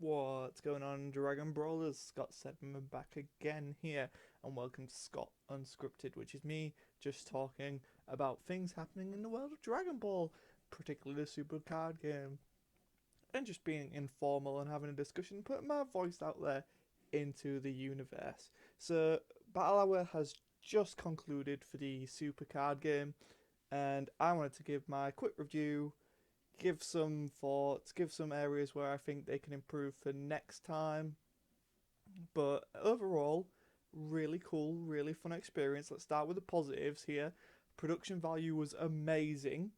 What's going on, Dragon Brawlers? Scott Sedman back again here, and welcome to Scott Unscripted, which is me just talking about things happening in the world of Dragon Ball, particularly the Super Card game, and just being informal and having a discussion, putting my voice out there into the universe. So, Battle Hour has just concluded for the Super Card game, and I wanted to give my quick review, give some thoughts, give some areas where I think they can improve for next time. But overall, really cool, really fun experience. Let's start with the positives here. Production value was amazing.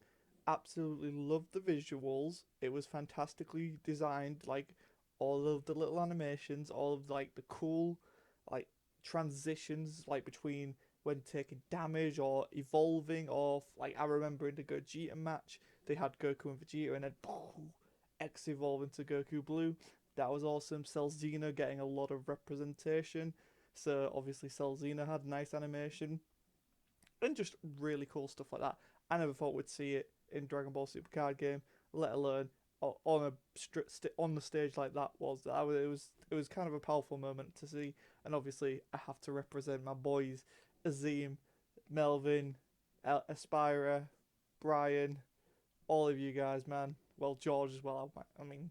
Absolutely loved the visuals. It was fantastically designed, like all of the little animations, all of like the cool like transitions like between when taking damage or evolving or like I remember in the Gogeta match they had Goku and Vegeta and then X evolve into Goku Blue. That was awesome. Cell Xena getting a lot of representation. So obviously Cell Xena had nice animation and just really cool stuff like that. I never thought we'd see it in Dragon Ball Super Card game, let alone on on the stage like that it was kind of a powerful moment to see. And obviously I have to represent my boys Azim, Melvin, Aspira, Brian, all of you guys, man. Well, George as well. I mean,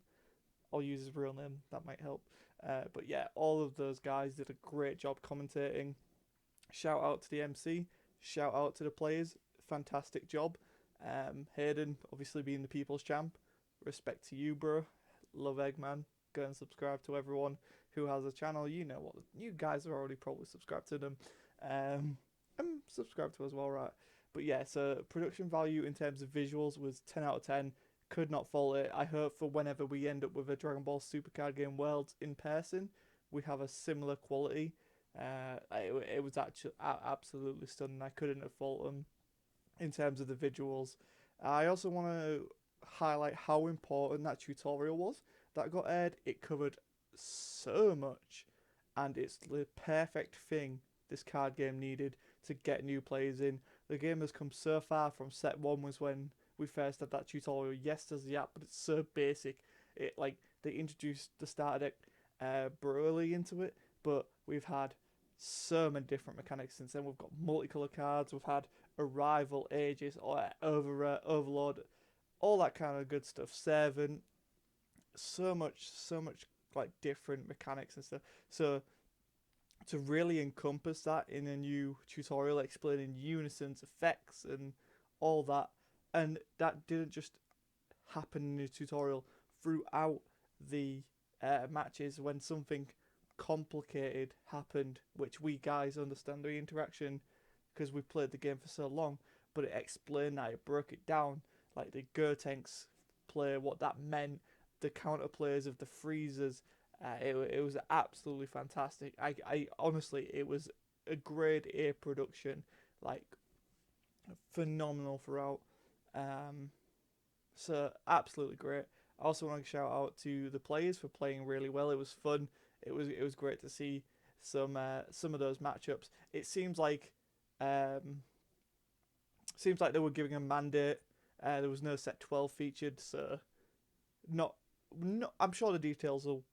I'll use his real name. That might help. But yeah, all of those guys did a great job commentating. Shout out to the MC. Shout out to the players. Fantastic job. Hayden, obviously being the people's champ. Respect to you, bro. Love Eggman. Go and subscribe to everyone who has a channel. You know what? You guys are already probably subscribed to them. And subscribe to us as well, right? But yeah, so production value in terms of visuals was 10 out of 10. Could not fault it. I hope for whenever we end up with a Dragon Ball Super Card Game Worlds in person, we have a similar quality. It was actually absolutely stunning. I couldn't have fault them in terms of the visuals. I also want to highlight how important that tutorial was that got aired. It covered so much, and it's the perfect thing this card game needed to get new players in. The game has come so far from set one was when we first had that tutorial. Yes, there's the app, but it's so basic. It like they introduced the starter deck early into it, but we've had so many different mechanics since then. We've got multicolor cards. We've had Arrival, Aegis, or Overlord, all that kind of good stuff. Servant, so much like different mechanics and stuff. So to really encompass that in a new tutorial explaining Unison's effects and all that, and that didn't just happen in the tutorial throughout the matches when something complicated happened, which we guys understand the interaction because we've played the game for so long, but it explained that, it broke it down, like the Gotenks play, what that meant, the counter plays of the freezers. It was absolutely fantastic. I honestly, it was a grade A production, like phenomenal throughout. Um, so absolutely great. I also want to shout out to the players for playing really well. It was fun. It was great to see some of those matchups. It seems like they were giving a mandate. There was no set 12 featured, so not not. I'm sure the details will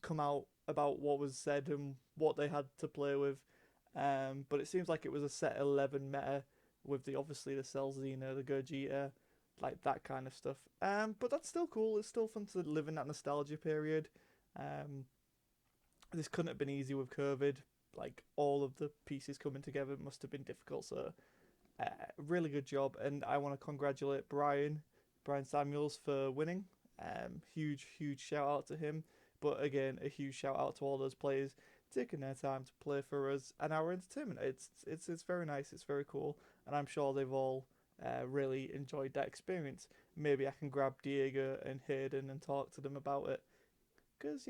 come out about what was said and what they had to play with. But it seems like it was a set 11 meta with the obviously the Cell Xena, the Gogeta, like that kind of stuff. But that's still cool. It's still fun to live in that nostalgia period. Um, this couldn't have been easy with COVID. Like all of the pieces coming together must have been difficult. So really good job, and I want to congratulate Brian Samuels for winning. Huge shout out to him. But again, a huge shout out to all those players taking their time to play for us and our entertainment. It's very nice. It's very cool, and I'm sure they've all really enjoyed that experience. Maybe I can grab Diego and Hayden and talk to them about it, because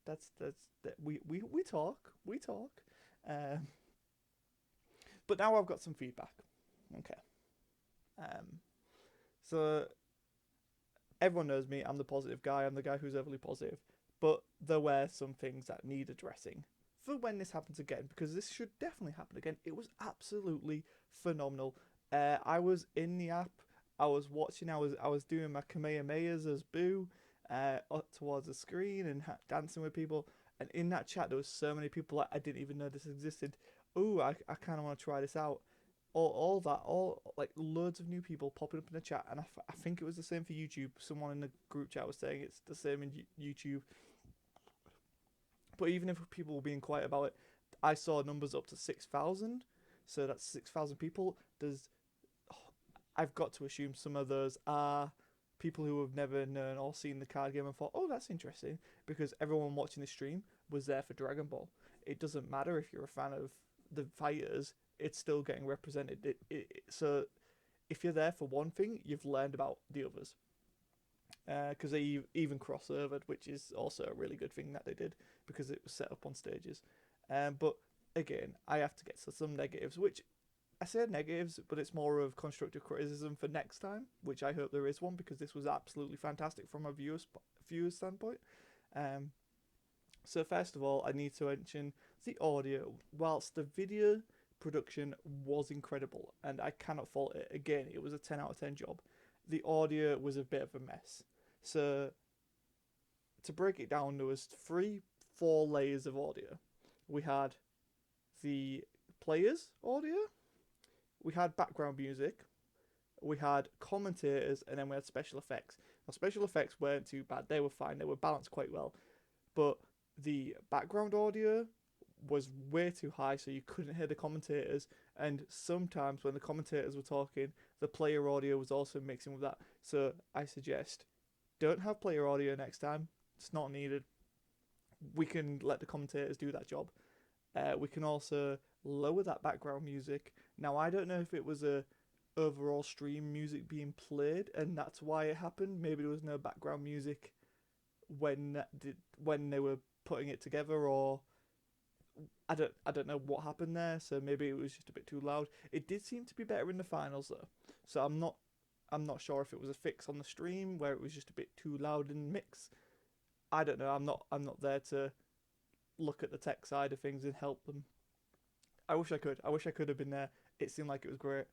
that's that we talk. Um, but now I've got some feedback. Okay. Um, so everyone knows me. I'm the positive guy. I'm the guy who's overly positive. But there were some things that need addressing for when this happens again, because this should definitely happen again. It was absolutely phenomenal. I was in the app. I was watching. I was doing my Kamehamehas as Boo. up towards the screen and dancing with people. And in that chat, there was so many people that I didn't even know this existed. Oh, I kind of want to try this out. All like loads of new people popping up in the chat, and I think it was the same for YouTube. Someone in the group chat was saying it's the same in YouTube. But even if people were being quiet about it, I saw numbers up to 6,000. So that's 6,000 people. I've got to assume some of those are people who have never known or seen the card game and thought, oh, that's interesting, because everyone watching the stream was there for Dragon Ball. It doesn't matter if you're a fan of the fighters, it's still getting represented. So if you're there for one thing, you've learned about the others. Because they even crossovered, which is also a really good thing that they did, because it was set up on stages. But again, I have to get to some negatives, which I said negatives, but it's more of constructive criticism for next time, which I hope there is one, because this was absolutely fantastic from a viewer's standpoint. So first of all, I need to mention the audio. Whilst the video production was incredible, and I cannot fault it, again, it was a 10 out of 10 job, the audio was a bit of a mess. So to break it down, there was 4 layers of audio. We had the players' audio, we had background music, we had commentators, and then we had special effects. Now, special effects weren't too bad. They were fine. They were balanced quite well. But the background audio was way too high, so you couldn't hear the commentators. And sometimes when the commentators were talking, the player audio was also mixing with that. So I suggest don't have player audio next time. It's not needed. We can let the commentators do that job. We can also lower that background music. Now, I don't know if it was a overall stream music being played and that's why it happened. Maybe there was no background music when they were putting it together, or I don't know what happened there. So maybe it was just a bit too loud. It did seem to be better in the finals though. So I'm not sure if it was a fix on the stream where it was just a bit too loud in mix. I don't know. I'm not there to look at the tech side of things and help them. I wish I could. I wish I could have been there. It seemed like it was great.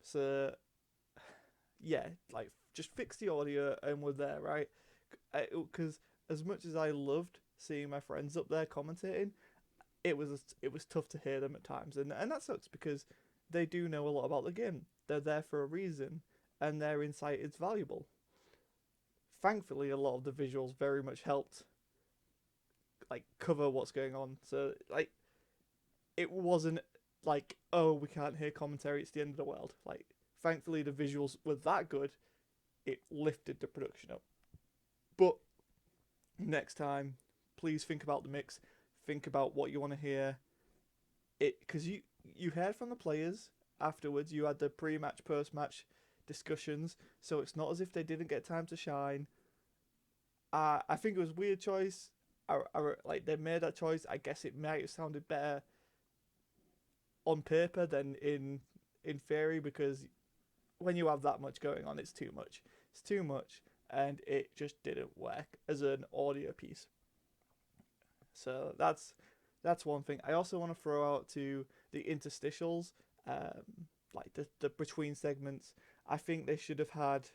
So yeah, like just fix the audio and we're there, right? Because as much as I loved seeing my friends up there commentating, it was tough to hear them at times, and that sucks because they do know a lot about the game. They're there for a reason, and their insight is valuable. Thankfully, a lot of the visuals very much helped like cover what's going on. So like it wasn't like, oh, we can't hear commentary, it's the end of the world. Like thankfully the visuals were that good, it lifted the production up. But next time, please think about the mix, think about what you want to hear. It because you heard from the players afterwards, you had the pre-match, post-match discussions, so it's not as if they didn't get time to shine. I think it was a weird choice. Like they made that choice. I guess it might have sounded better on paper than in theory, because when you have that much going on, it's too much. It's too much, and it just didn't work as an audio piece. So that's one thing. I also want to throw out to the interstitials, like the between segments. I think they should have had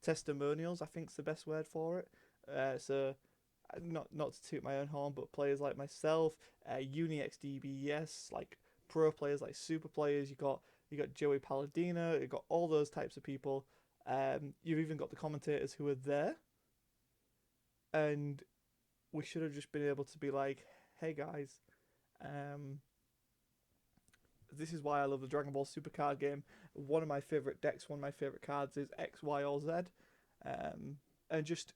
testimonials, I think is the best word for it. So not to toot my own horn, but players like myself, UniXDBS, like pro players, like super players. You got Joey Palladino. You got all those types of people. You've even got the commentators who are there, and we should have just been able to be like, hey guys, this is why I love the Dragon Ball Super card game. One of my favorite decks, one of my favorite cards is X, Y, or Z, and just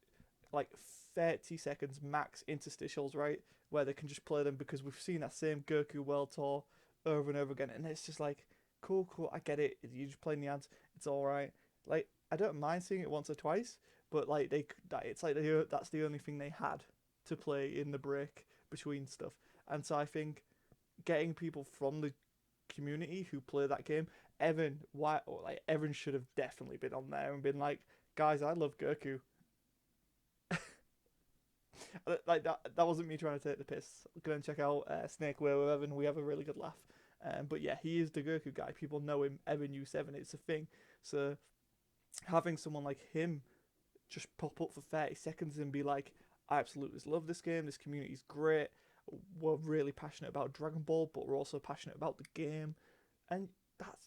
like 30 seconds max interstitials, right, where they can just play them, because we've seen that same Goku World Tour over and over again, and it's just like, cool, I get it, you're just playing the ads, it's alright. Like, I don't mind seeing it once or twice, but like it's like that's the only thing they had to play in the break between stuff. And so I think getting people from the community who play that game, Evan should have definitely been on there and been like, guys, I love Goku. Like that wasn't me trying to take the piss. Go and check out Snake Way with Evan. We have a really good laugh. But yeah, he is the Goku guy. People know him. Evan U7, it's a thing. So having someone like him just pop up for 30 seconds and be like, I absolutely love this game, this community's great, we're really passionate about Dragon Ball, but we're also passionate about the game. And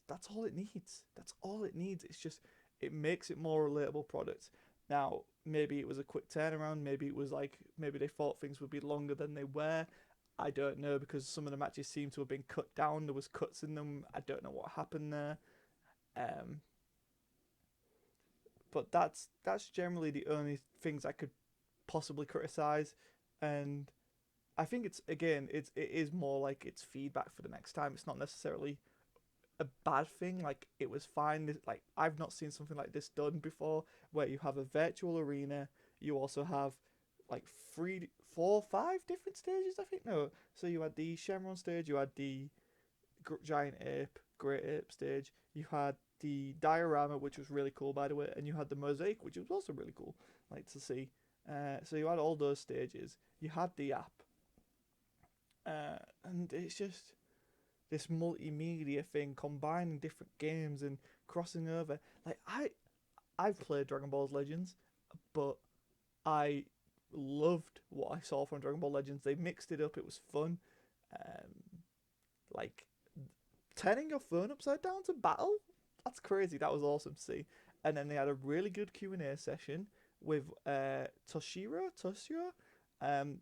that's all it needs. That's all it needs. It's just, it makes it more relatable product. Now, maybe it was a quick turnaround, maybe it was like, maybe they thought things would be longer than they were. I don't know, because some of the matches seem to have been cut down. There was cuts in them. I don't know what happened there. Um, but that's generally the only things I could possibly criticize. And I think it's, again, it is more like it's feedback for the next time. It's not necessarily a bad thing. Like, it was fine. Like, I've not seen something like this done before, where you have a virtual arena. You also have like three, four, five different stages. I think, no. So you had the Shenron stage. You had the giant ape, great ape stage. You had the diorama, which was really cool, by the way, and you had the mosaic, which was also really cool, like to see. So you had all those stages. You had the app, and it's just this multimedia thing, combining different games and crossing over. Like, I've played Dragon Ball Legends, but I loved what I saw from Dragon Ball Legends. They mixed it up. It was fun. Um, like, turning your phone upside down to battle. That's crazy. That was awesome to see. And then they had a really good Q&A session with Toshiro.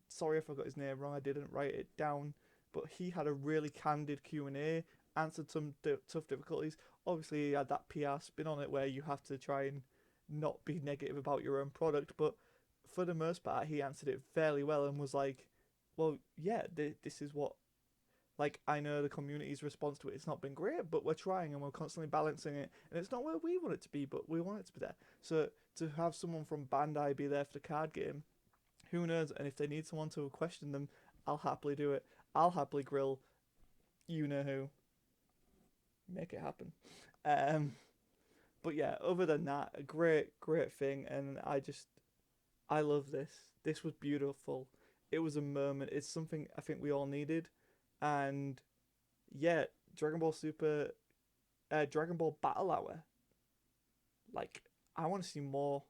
Sorry if I got his name wrong. I didn't write it down, but he had a really candid Q&A, answered some tough difficulties. Obviously, he had that PR spin on it where you have to try and not be negative about your own product, but for the most part, he answered it fairly well and was like, well, yeah, this is what, like, I know the community's response to it's not been great, but we're trying and we're constantly balancing it, and it's not where we want it to be, but we want it to be there. So to have someone from Bandai be there for the card game, who knows? And if they need someone to question them, I'll happily do it. I'll happily grill you know who. Make it happen. Um, but yeah, other than that, a great thing, and I love this. This was beautiful. It was a moment. It's something I think we all needed, and yeah, Dragon Ball Super, Dragon Ball Battle Hour. Like, I want to see more.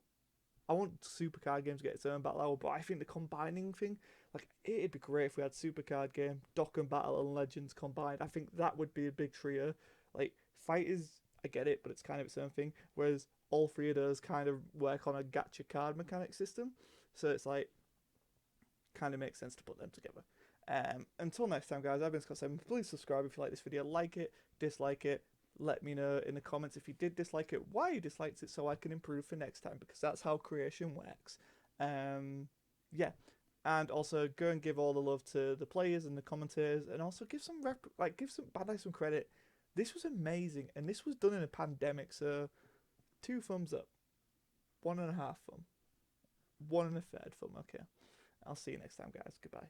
I want Super Card Game to get its own battle hour, but I think the combining thing, like, it'd be great if we had Super Card Game, Dokkan Battle, and Legends combined. I think that would be a big trio. Like, Fighters, I get it, but it's kind of its own thing. Whereas all three of those kind of work on a gacha card mechanic system, so it's like, kind of makes sense to put them together. Until next time, guys, I've been Scott7. Please subscribe if you like this video. Like it, dislike it. Let me know in the comments if you did dislike it, why you disliked it, so I can improve for next time, because that's how creation works. Yeah, and also go and give all the love to the players and the commentators, and also give some give some Bandai some credit. This was amazing, and this was done in a pandemic, so 2 thumbs up, 1.5 thumb, 1 1/3 thumb. Okay, I'll see you next time, guys. Goodbye.